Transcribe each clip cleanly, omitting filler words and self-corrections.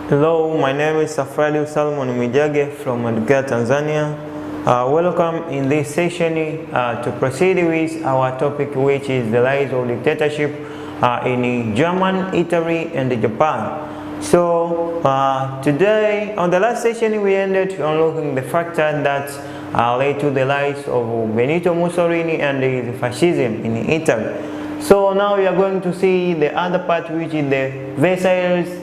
Hello, my name is Safradi Salmon Mijage from Edukea Tanzania. Welcome in this session to proceed with our topic, which is the rise of dictatorship in Germany, Italy, and Japan. So today, on the last session, we ended on looking the factor that led to the rise of Benito Mussolini and his fascism in Italy. So now we are going to see the other part, which is the Versailles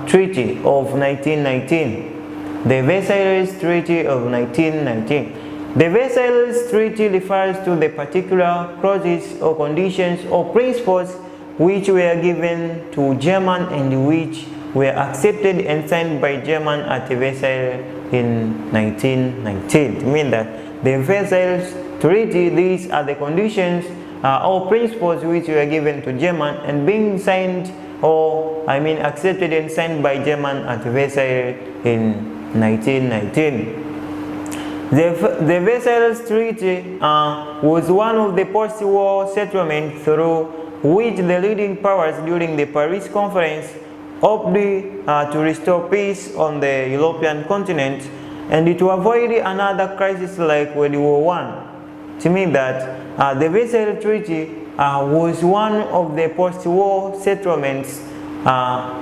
Treaty of 1919. The Versailles Treaty of 1919. The Versailles Treaty refers to the particular clauses or conditions or principles which were given to Germany and which were accepted and signed by Germany at Versailles in 1919. It means that the Versailles Treaty, these are the conditions or principles which were given to Germany and being signed accepted and signed by Germany at Versailles in 1919. The Versailles Treaty was one of the post-war settlements through which the leading powers during the Paris Conference hoped to restore peace on the European continent and to avoid another crisis like World War I. To mean that the Versailles Treaty was one of the post-war settlements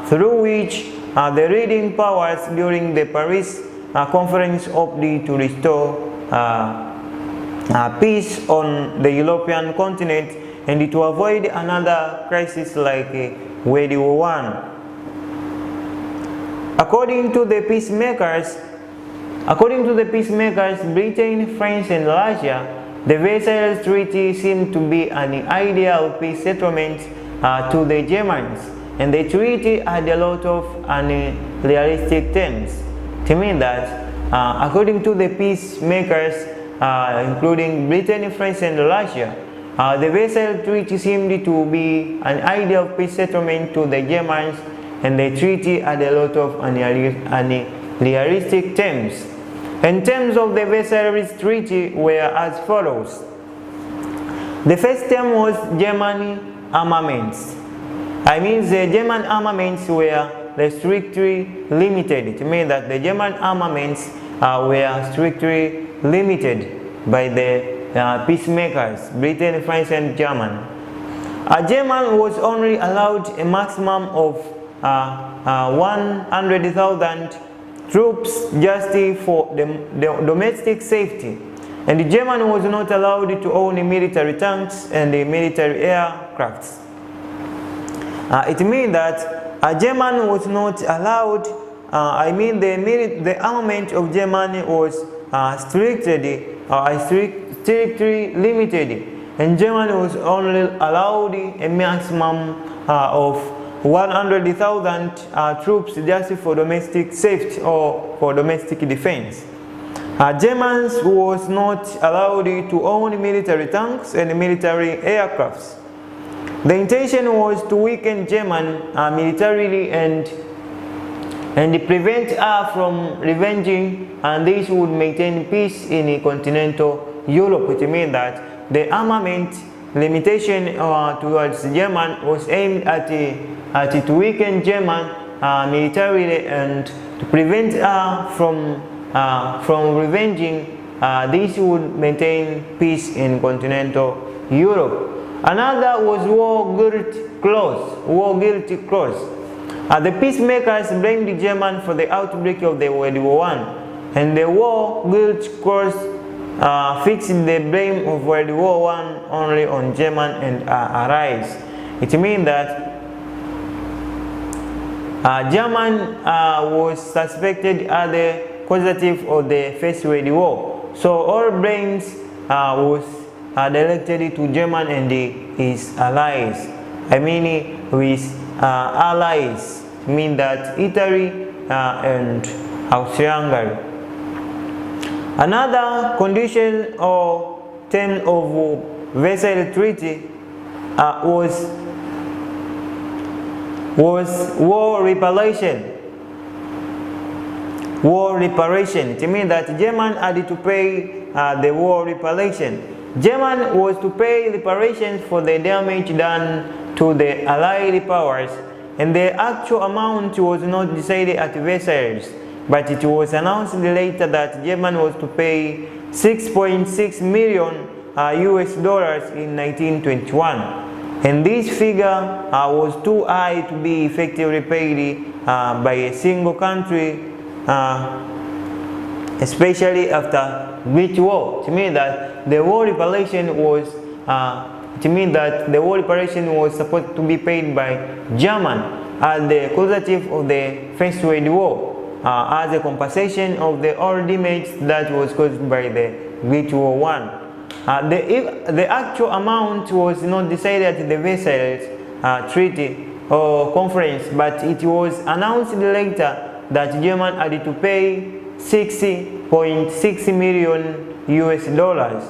through which the leading powers during the Paris Conference hoped to restore peace on the European continent and to avoid another crisis like World War I. According to the peacemakers, Britain, France, and Russia, the Versailles Treaty seemed to be an ideal peace settlement to the Germans, and the treaty had a lot of unrealistic terms. To mean that, according to the peacemakers, including Britain, France, and Russia, the Versailles Treaty seemed to be an ideal peace settlement to the Germans, and the treaty had a lot of unrealistic terms. In terms of the Versailles Treaty were as follows. The first term was German armaments. The German armaments were strictly limited. It means that the German armaments were strictly limited by the peacemakers, Britain, France, and Germany. Germany was only allowed a maximum of 100,000 troops just for the domestic safety, and Germany was not allowed to own military tanks and military aircrafts. It means that Germany was not allowed, the armament of Germany was strictly limited, and Germany was only allowed a maximum of 100,000 troops just for domestic safety or for domestic defense. Germans was not allowed to own military tanks and military aircrafts. The intention was to weaken Germany militarily and prevent her from revenging, and this would maintain peace in continental Europe. It means that the armament limitation towards Germany was aimed at to weaken Germany militarily and to prevent her from revenging. This would maintain peace in continental Europe. Another was war guilty clause. The peacemakers blamed Germany for the outbreak of the World War I, and the war guilty clause fixed the blame of World War I only on Germany and allies. It means that Germany was suspected as the causative of the First World War. So all blames was directed to Germany and his allies. With allies, mean that Italy and Austria-Hungary. Another condition or term of Versailles Treaty was war reparation. It means that Germany had to pay the war reparation. Germany was to pay reparations for the damage done to the Allied powers and the actual amount was not decided at Versailles, but it was announced later that Germany was to pay 6.6 million US dollars in 1921, and this figure was too high to be effectively paid by a single country, especially after Great War. To mean that the war reparation was supposed to be paid by German as the causative of the First World War, as a compensation of the all damage that was caused by the Great War I. The actual amount was not decided at the Versailles Treaty or Conference, but it was announced later that Germany had to pay 60.6 million US dollars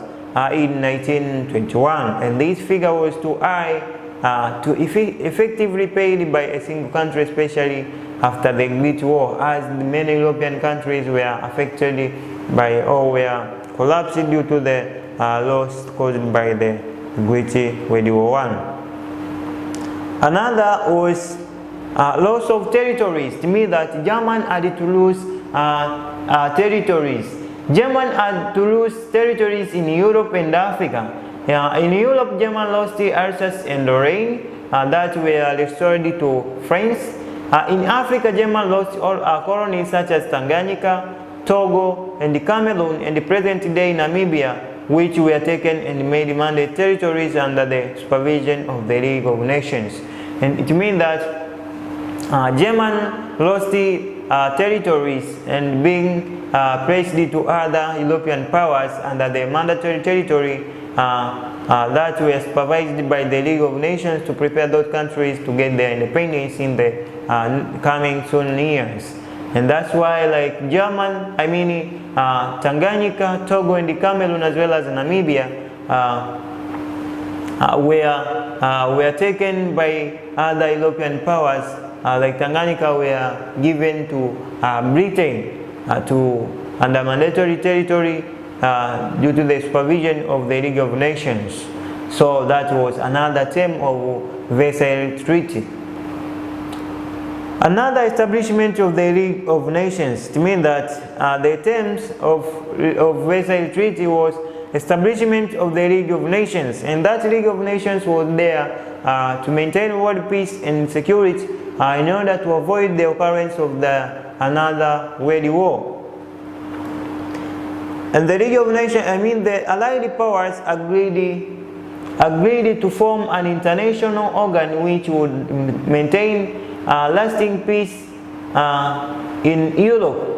in 1921, and this figure was too high to effectively paid by a single country, especially after the Great War, as many European countries were affected by or were collapsed due to the loss caused by the Great World War I. Another was loss of territories. To me, that Germany had to lose territories. Germany had to lose territories in Europe and Africa. In Europe, Germany lost Alsace and Lorraine that were restored to France. In Africa, Germany lost all colonies such as Tanganyika, Togo, and Cameroon, and the present-day Namibia, which were taken and made mandate territories under the supervision of the League of Nations. And it means that Germany lost territories and being placed to other European powers under the mandatory territory that were supervised by the League of Nations to prepare those countries to get their independence in the coming soon years. And that's why, like Tanganyika, Togo, and Cameroon, as well as Namibia, were taken by other European powers. Like Tanganyika were given to Britain under mandatory territory due to the supervision of the League of Nations. So that was another term of Versailles Treaty. Another establishment of the League of Nations, to mean that the terms of Versailles Treaty was establishment of the League of Nations, and that League of Nations was there to maintain world peace and security in order to avoid the occurrence of another world war. And the League of Nations, the Allied powers agreed to form an international organ which would maintain lasting peace in Europe.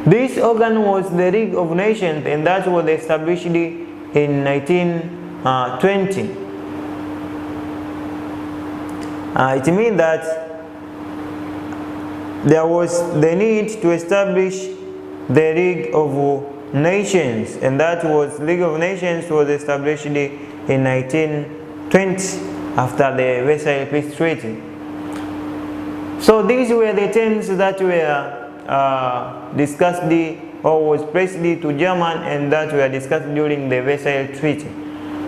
This organ was the League of Nations, and that was established in 1920. It means that there was the need to establish the League of Nations, and that was League of Nations was established in 1920 after the Versailles Peace Treaty. So these were the terms that were discussed or was placed to Germany, and that were discussed during the Versailles Treaty.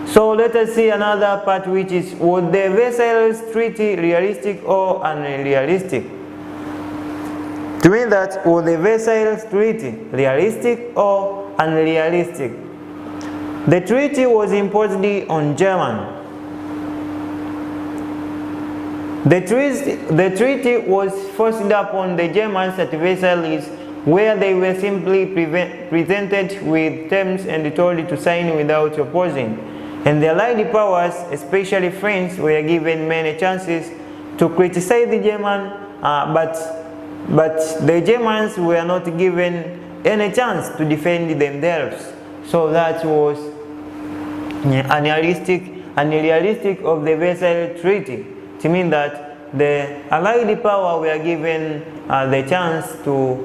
So let us see another part, which is, was the Versailles Treaty realistic or unrealistic? To mean that, was the Versailles Treaty realistic or unrealistic? The treaty was imposed on Germany. The treaty was forced upon the Germans at Versailles, where they were simply presented with terms and told to sign without opposing. And the Allied powers, especially France, were given many chances to criticize the Germans, but the Germans were not given any chance to defend themselves. So that was unrealistic of the Versailles Treaty. To mean that the Allied power were given the chance to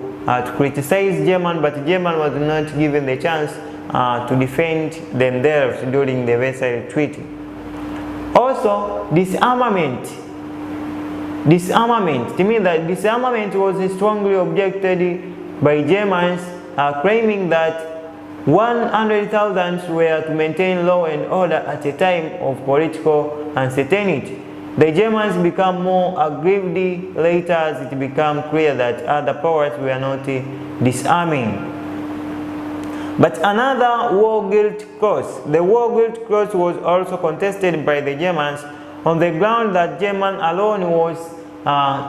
criticize Germany, but Germany was not given the chance to defend themselves during the Versailles Treaty. Also, disarmament. To mean that disarmament was strongly objected by Germans, claiming that 100,000 were to maintain law and order at a time of political uncertainty. the Germans became more aggrieved later as it became clear that other powers were not disarming. But another war guilt clause. The war guilt clause was also contested by the Germans on the ground that Germany alone was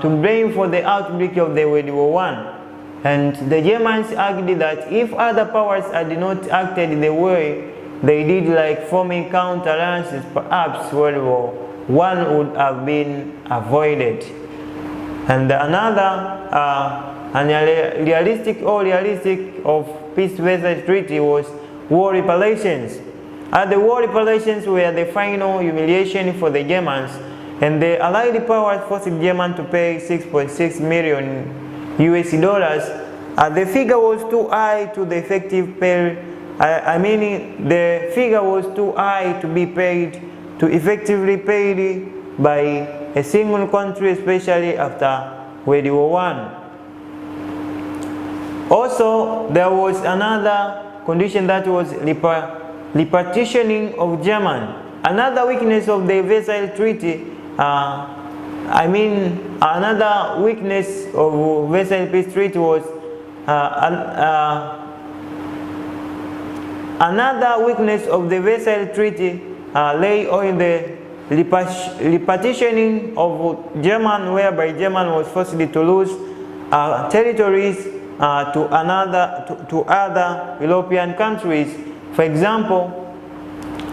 to blame for the outbreak of the World War I. And the Germans argued that if other powers had not acted the way they did, like forming counter-alliances, perhaps World War I would have been avoided. And another realistic of peace Versailles Treaty was war reparations. The war reparations were the final humiliation for the Germans, and the Allied powers forced Germany to pay $6.6 million. The figure was too high to the effective pay. The figure was too high to be paid, to effectively paid by a single country, especially after World War I. Also, there was another condition, that was repartitioning of Germany. Another weakness of the Versailles Treaty, another weakness of Versailles Peace Treaty was another weakness of the Versailles Treaty lay on the repartitioning of Germany, whereby Germany was forced to lose territories to other European countries. For example,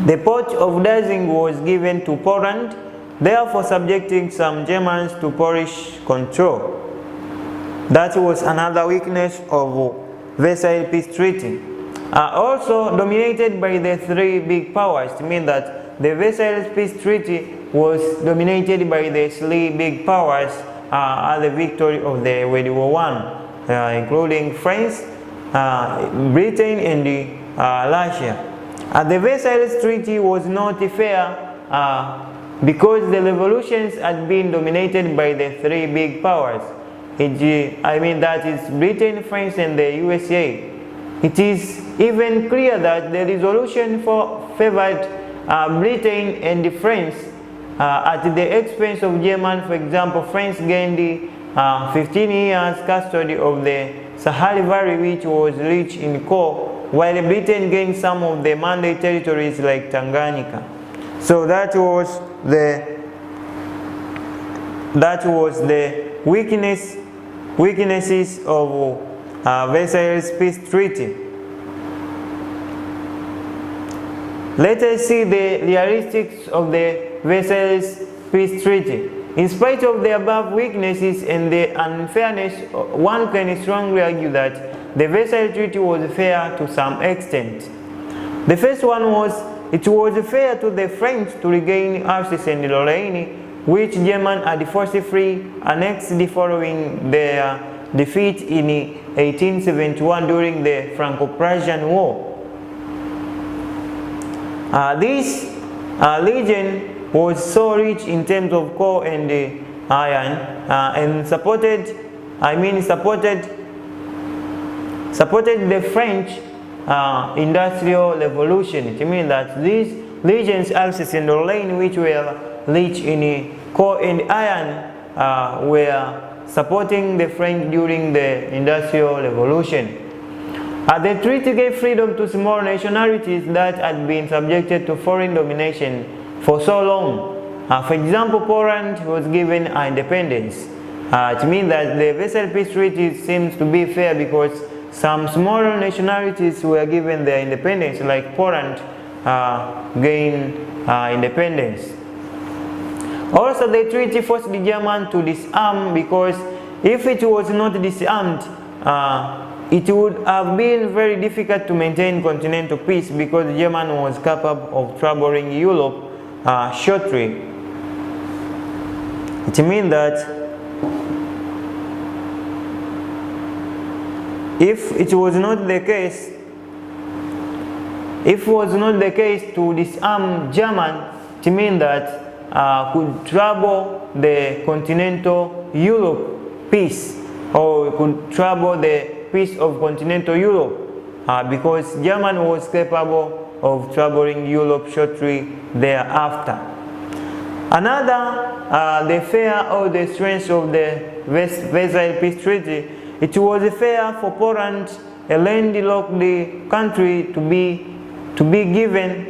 the port of Danzig was given to Poland, therefore subjecting some Germans to Polish control. That was another weakness of Versailles Peace Treaty. Also dominated by the three big powers. It means that the Versailles Peace Treaty was dominated by the three big powers at the victory of the World War I, including France, Britain, and Russia. The Versailles Treaty was not fair because the revolutions had been dominated by the three big powers. That is Britain, France, and the USA. It is even clear that the resolution favored Britain and France at the expense of Germany. For example, France gained 15 years custody of the Sahara Valley, which was rich in coal, while Britain gained some of the Mandate territories like Tanganyika. So that was the weaknesses of Versailles Peace Treaty. Let us see the realistics of the Versailles Peace Treaty. In spite of the above weaknesses and the unfairness, one can strongly argue that the Versailles Treaty was fair to some extent. The first one was, it was fair to the French to regain Alsace and Lorraine, which Germany had forcibly annexed following their defeat in 1871 during the Franco-Prussian War. This region was so rich in terms of coal and iron, and supported the French Industrial Revolution. It means that these regions, Alsace and Lorraine, which were rich in coal and iron, were supporting the French during the Industrial Revolution. The treaty gave freedom to small nationalities that had been subjected to foreign domination for so long. For example, Poland was given independence. It means that the Versailles Peace Treaty seems to be fair because some smaller nationalities were given their independence, like Poland gained independence. Also, the treaty forced the Germans to disarm, because if it was not disarmed, it would have been very difficult to maintain continental peace, because Germany was capable of troubling Europe shortly. It means that if it was not the case to disarm Germany, it means that could trouble the continental Europe peace, or could trouble the peace of continental Europe, because Germany was capable of troubling Europe shortly thereafter. Another, the fair or the strength of the Versailles Peace Treaty, it was fair for Poland, a landlocked country, to be given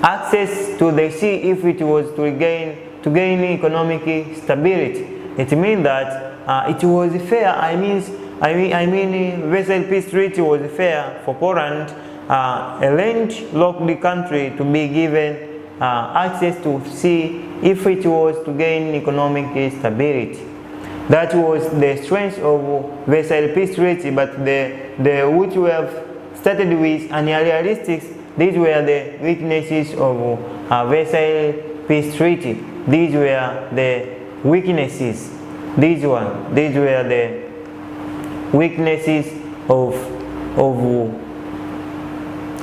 access to the sea if it was to gain economic stability. It means that it was fair. I mean, Versailles Peace Treaty was fair for Poland, a landlocked country, to be given access to sea if it was to gain economic stability. That was the strength of Versailles Peace Treaty, but the which we have started with unrealistic. These were the weaknesses of Versailles Peace Treaty. These were the weaknesses. These were the weaknesses of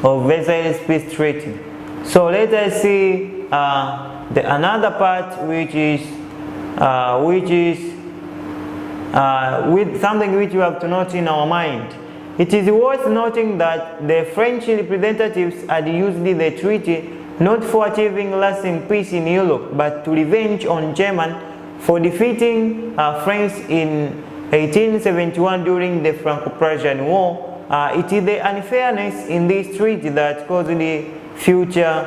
Versailles Peace Treaty. So let us see another part, which is with something which we have to note in our mind. It is worth noting that the French representatives had used the treaty not for achieving lasting peace in Europe, but to revenge on Germany for defeating France in 1871 during the Franco-Prussian War. It is the unfairness in this treaty that caused the future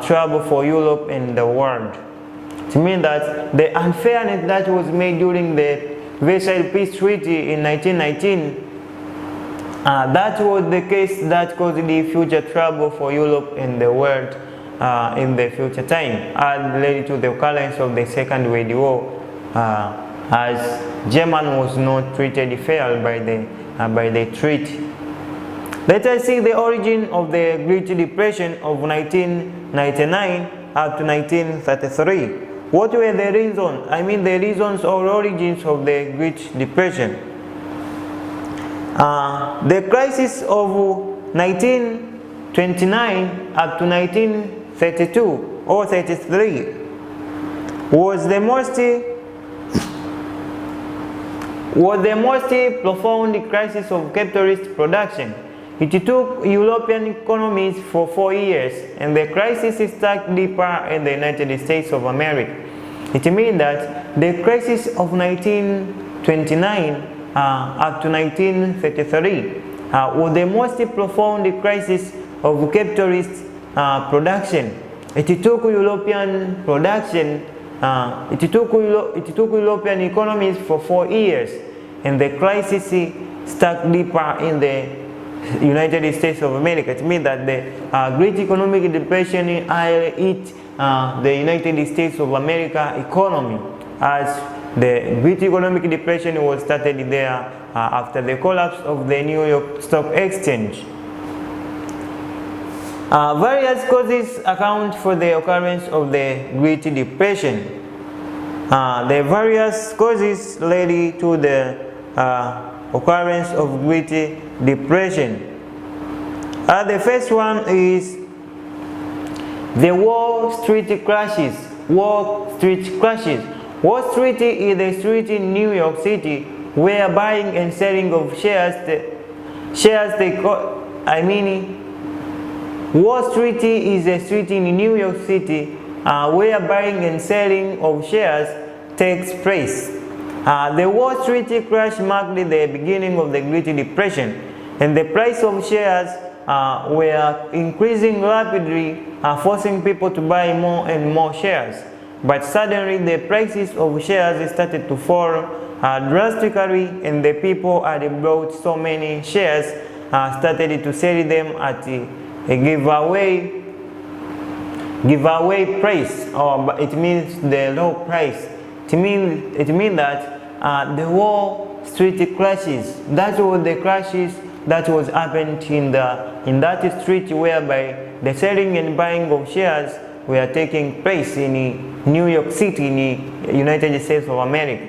trouble for Europe and the world. It means that the unfairness that was made during the Versailles Peace Treaty in 1919, that was the case that caused the future trouble for Europe and the world in the future time, and led to the occurrence of the Second World War, as Germany was not treated fairly by the treaty. Let us see the origin of the Great Depression of 1999 up to 1933. What were the reasons? The reasons or origins of the Great Depression. The crisis of 1929 up to 1932 or 33 was the most profound crisis of capitalist production. It took European economies for 4 years, and the crisis stuck deeper in the United States of America. It means that the crisis of 1929 up to 1933 was the most profound crisis of capitalist production. It took European production, it took European economies for 4 years, and the crisis stuck deeper in the United States of America. It means that the Great Economic Depression hit the United States of America economy, as the Great Economic Depression was started there after the collapse of the New York Stock Exchange. Various causes account for the occurrence of the Great Depression. The various causes led to the occurrence of Great Depression. The first one is the Wall Street crashes. Wall Street crashes. Wall Street is a street in New York City where buying and selling of Wall Street is a street in New York City where buying and selling of shares takes place. The Wall Street crash marked the beginning of the Great Depression, and the price of shares were increasing rapidly, forcing people to buy more and more shares. But suddenly the prices of shares started to fall drastically, and the people had bought so many shares started to sell them at a giveaway price, or it means the low price. It means that the Wall Street crashes. That was the crashes that was happened in that street, whereby the selling and buying of shares were taking place in New York City, in the United States of America.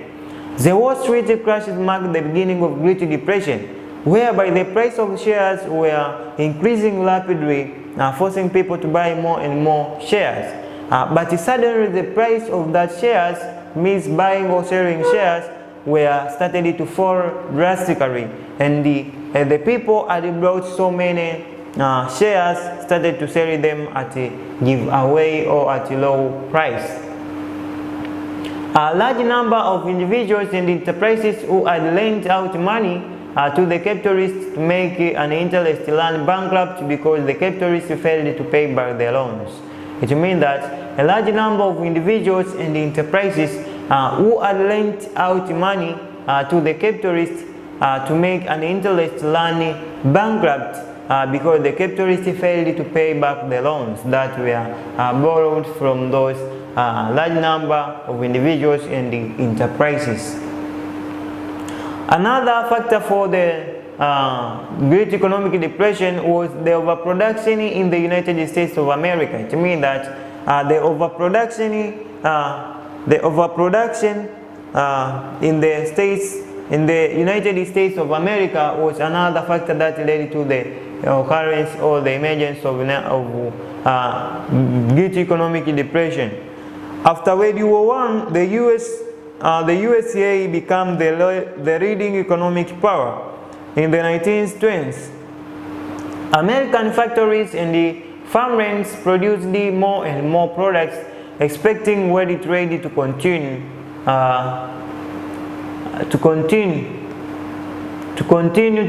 The Wall Street crashes marked the beginning of Great Depression, whereby the price of shares were increasing rapidly, forcing people to buy more and more shares. But suddenly the price of that shares, means buying or selling shares, were started to fall drastically, and the people had brought so many shares started to sell them at a giveaway or at a low price. A large number of individuals and enterprises who had lent out money to the capitalists to make an interest run bankrupt because the capitalists failed to pay back their loans. It means that a large number of individuals and enterprises who had lent out money to the capitalists to make an interest run bankrupt because the capitalists failed to pay back the loans that were borrowed from those large number of individuals and enterprises. Another factor for the Great Economic Depression was the overproduction in the United States of America. It means that the overproduction in the United States of America was another factor that led to the occurrence or the emergence of Great Economic Depression. After World War I, the USA became the leading economic power. In the 1920s, American factories and the farmlands produced more and more products, expecting world trade to continue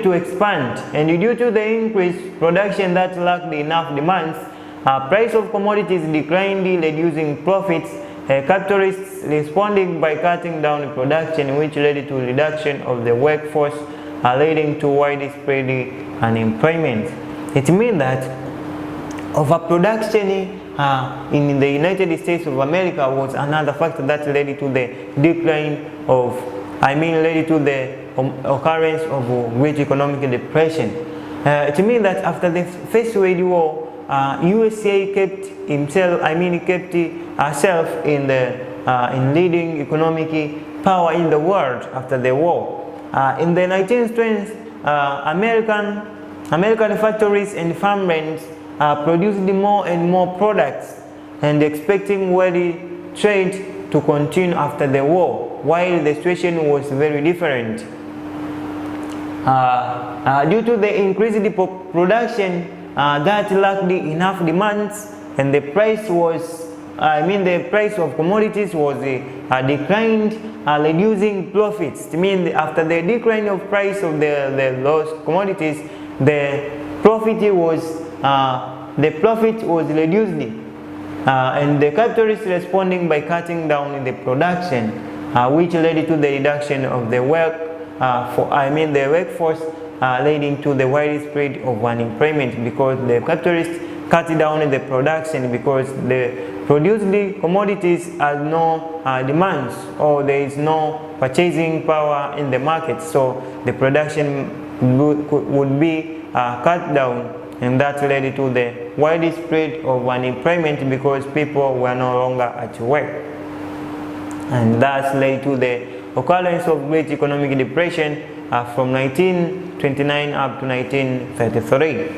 to expand. And due to the increased production that lacked enough demands, price of commodities declined, reducing profits. Capitalists responded by cutting down production, which led to reduction of the workforce, leading to widespread unemployment. It means that overproduction in the United States of America was another factor that led to the decline of, led to the occurrence of Great Economic Depression. It means that after the First World War, USA kept herself in leading economic power in the world after the war. In the 1920s, American factories and farmlands produced more and more products and expecting world trade to continue after the war, while the situation was very different. Due to the increased production that lacked enough demands, and the price of commodities was declined, reducing profits. It means after the decline of price of those commodities, the profit was reduced, and the capitalists responding by cutting down the production, which led to the reduction of the workforce, leading to the widespread of unemployment because the capitalists cut down the production because the produced commodities have no demands, or there is no purchasing power in the market, so the production would be cut down, and that led to the widespread of unemployment because people were no longer at work, and that led to the occurrence of Great Economic Depression from 1929 up to 1933.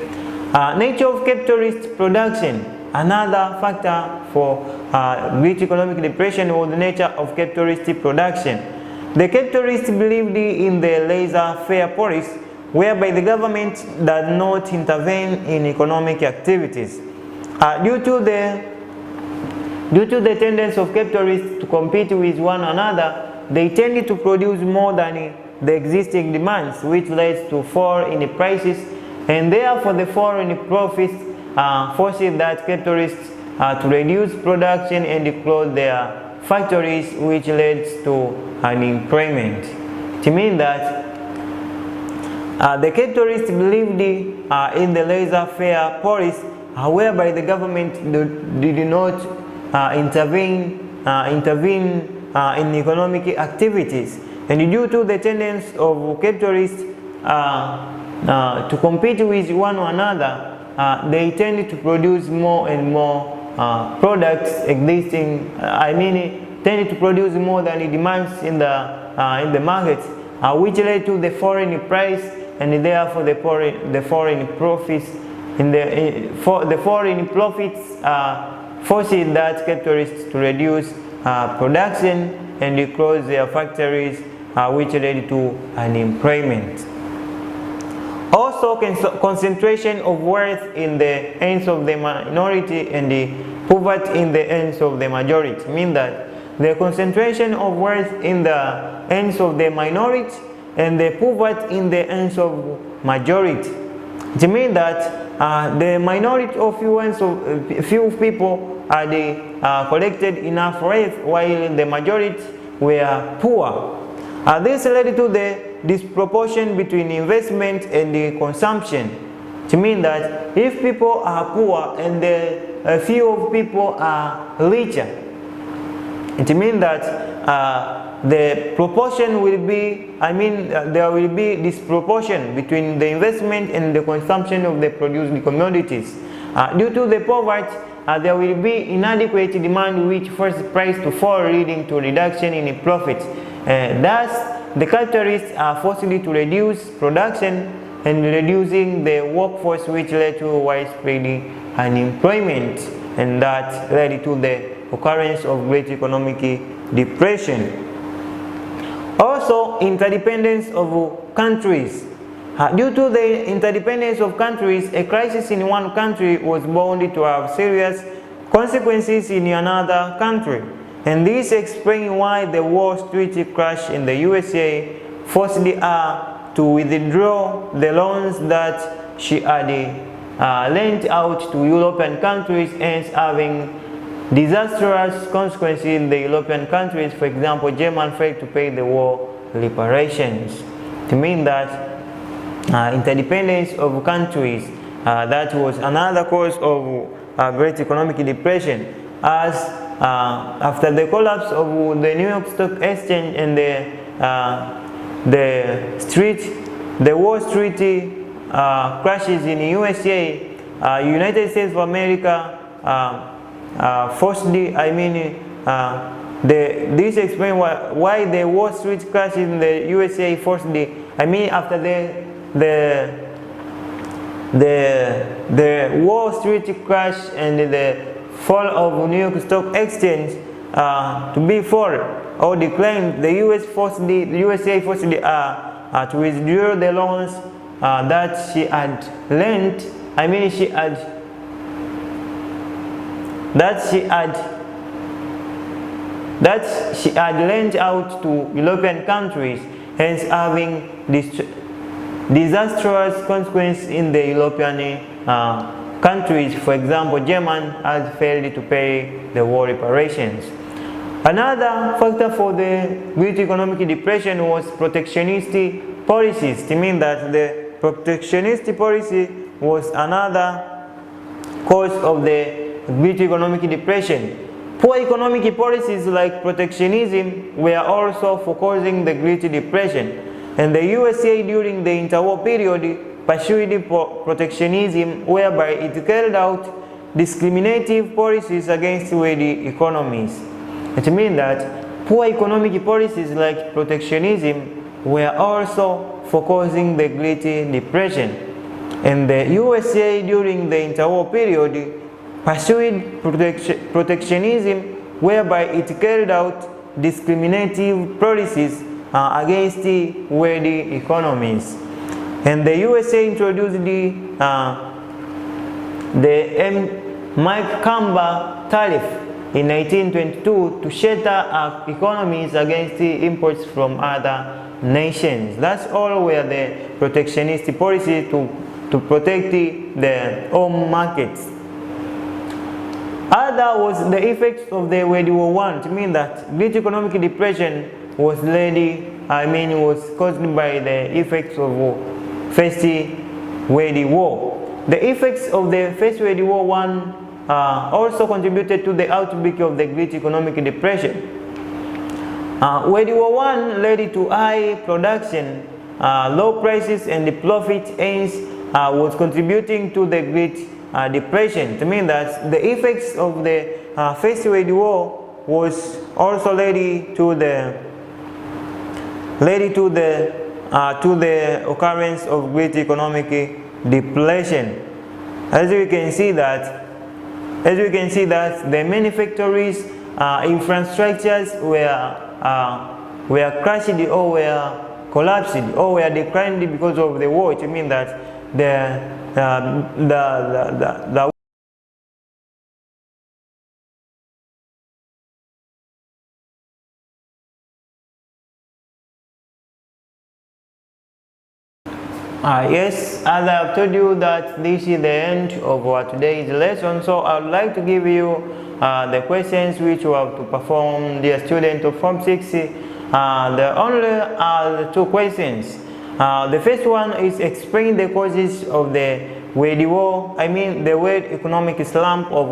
Nature of capitalist production. Another factor for Great Economic Depression was the nature of capitalist production. The capitalists believed in the laissez-faire policy, whereby the government does not intervene in economic activities. Due to the tendency of capitalists to compete with one another, they tended to produce more than the existing demands, which leads to fall in prices, and therefore the fall in profits forces that capitalists to reduce production and close their factories, which leads to unemployment. It means that the capitalists believed in the laissez-faire policy, whereby the government did not intervene in economic activities, and due to the tendency of capitalists to compete with one another, they tend to produce more and more products tend to produce more than the demands in the market, which led to the foreign price, and therefore the foreign profits. The foreign profits forces that capitalists to reduce production and close their factories, which led to unemployment. Also, Also, concentration of wealth in the hands of the minority and the poverty in the hands of the majority. Mean that the concentration of wealth in the hands of the minority and the poverty in the hands of majority. It means that the minority of few people are collected enough wealth while the majority were poor. This led to the disproportion between investment and the consumption. It means that if people are poor and a few people are richer, it means that the proportion will be, there will be disproportion between the investment and the consumption of the produced commodities. Due to the poverty, there will be inadequate demand which forces price to fall, leading to reduction in profits. Thus, the capitalists are forced to reduce production and reducing the workforce, which led to widespread unemployment, and that led to the occurrence of great economic depression. Also, interdependence of countries. Due to the interdependence of countries, a crisis in one country was bound to have serious consequences in another country. And this explains why the Wall Street crash in the USA forced her to withdraw the loans that she had lent out to European countries, hence having disastrous consequences in the European countries. For example, Germany failed to pay the war reparations. It means that interdependence of countries, that was another cause of great economic depression, as after the collapse of the New York Stock Exchange and the Wall Street crashes in the USA, United States of America this explains why the Wall Street crash in the USA after the Wall Street crash and the fall of New York Stock Exchange to be fall or declined, the USA forced to withdraw the loans that she had lent. That she had lent out to European countries, hence having disastrous consequences in the European countries. For example, Germany has failed to pay the war reparations. Another factor for the Great Economic Depression was protectionist policies. It means that the protectionist policy was another cause of the Great Economic Depression. Poor economic policies like protectionism were also for causing the Great Depression. And the USA during the interwar period pursued protectionism, whereby it carried out discriminative policies against wealthy economies. It means that poor economic policies like protectionism were also for causing the Great Depression. And the USA during the interwar period pursued protectionism, whereby it carried out discriminative policies against wealthy economies. And the USA introduced the Mike-Kamba tariff in 1922 to shelter economies against imports from other nations. That's all were the protectionist policy to protect the home markets. Other was the effects of the World War I. To mean that Great Economic Depression was caused by the effects of First World War. The effects of the First World War I also contributed to the outbreak of the Great Economic Depression. World War I led to high production, low prices, and the profit, hence was contributing to the Great Depression. To mean that the effects of the First World War was also led to the occurrence of Great Economic Depression. As we can see that the manufactories, infrastructures were crashed or were collapsed or were declined because of the war. It means that the yes, as I have told you that this is the end of our today's lesson, so I would like to give you the questions which you have to perform, dear student of Form 6. There only are 2 questions. The first one is explain the causes of the World War, the World Economic Slump of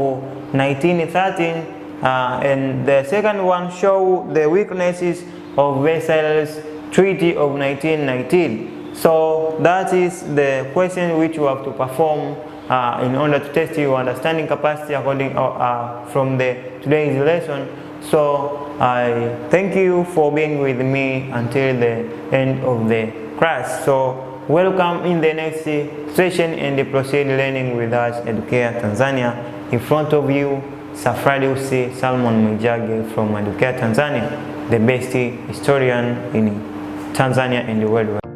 1913, and the second one show the weaknesses of Versailles Treaty of 1919. So that is the question which you have to perform in order to test your understanding capacity according from today's lesson. So I thank you for being with me until the end of the class. So welcome in the next session and proceed learning with us, Edukea Tanzania. In front of you, Safradius Salmon Mwijage from Edukea Tanzania, the best historian in Tanzania and the world.